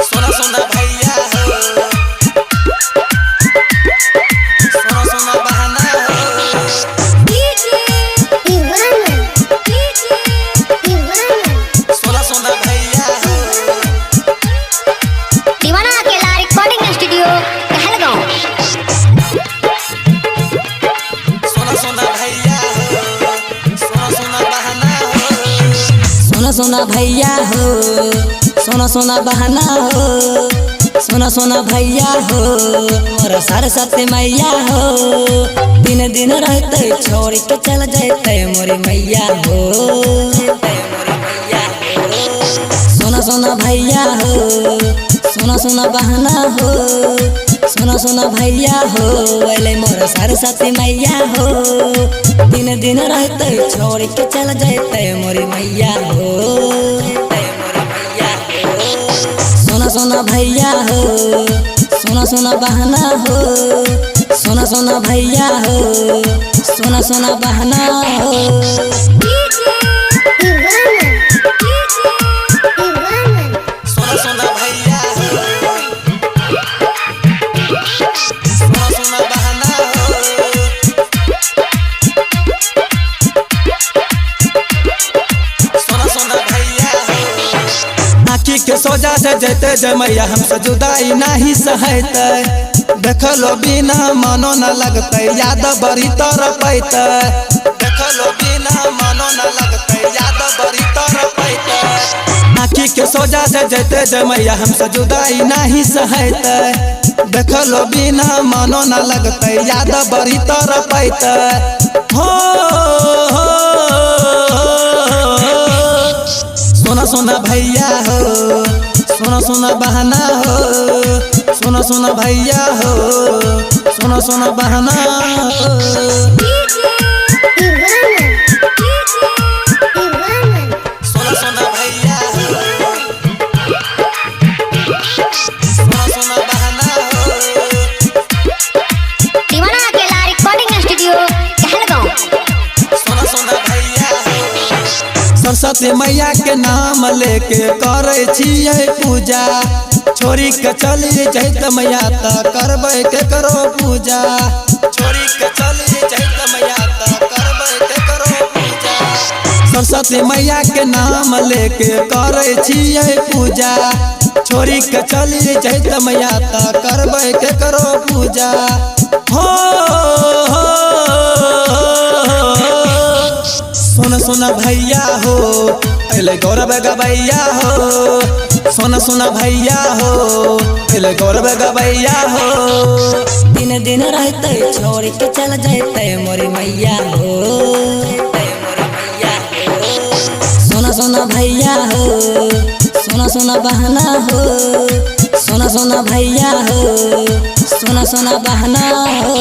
सोना सोना भैया हो, सोना सोना बहाना हो। सोना सोना भैया हो, दीवाना अकेला रिकॉर्डिंग स्टूडियो कहलगांव। सोना सोना भैया हो, सोना सोना बहाना हो। सोना सोना भैया हो, सोना सोना बहाना हो। सोना सोना भैया हो, मोरा सरस्वती मैया हो। दिन दिन रहते छोड़ के चल जाते मोरी मैया हो। सोना सोना भैया हो, सोना सोना बहाना हो। सोना सोना भैया हो, अले मोरा सरस्वती मैया हो। दिन दिन रहते छोड़ के चल जाते मोरी मैया हो। सोना सोना भैया हो, सोना सोना बहाना हो। सोना सोना भैया हो, सोना सोना बहाना हो। सोना सोना भैया हो, सोना सोना बहाना हो। सोना सोना भैया हो, आँखी के सोजा से जैते जमैया हमसे जुदाई नहीं सहते। देखलो बिना मनो न लगते, याद बड़ी तरह पैते। देखलो बिना मनो न लगते, याद बड़ी तरह पैते। आँखी के सोजा से जैते जमैया हमसे जुदाई नहीं सहते। देखलो बिना मनो न लगते, याद बड़ी तरह पैते। हो सोना सोना भैया हो, सोना सोना बहाना हो। सोना सोना भैया हो, सोना सोना बहाना हो। सोना सोना भैया हो, सोना सोना बहाना हो। दीवाना अकेला रिकॉर्डिंग स्टूडियो कहलगांव। सोना सोना भैया हो, सरस्वती मैया के नाम लेके करे छियै पूजा। छोरी के चली जैत मैया त करबै के करो पूजा। छोरी के चली जैत मैया त करबै के करो पूजा। सरस्वती मैया के नाम लेके करे छियै पूजा। छोरी के चली जैत मैया त करबै के करो पूजा। हो सोना सोना भैया हो, अले गौरव गवैया हो। सोना सोना भैया हो, अले गौरव गवैया हो। दिन दिन रहते छोड़ के चल जाते मोरी मैया हो। सोना सोना भैया हो, सोना सोना बहाना हो। सोना सोना भैया हो, सोना सोना बहाना हो।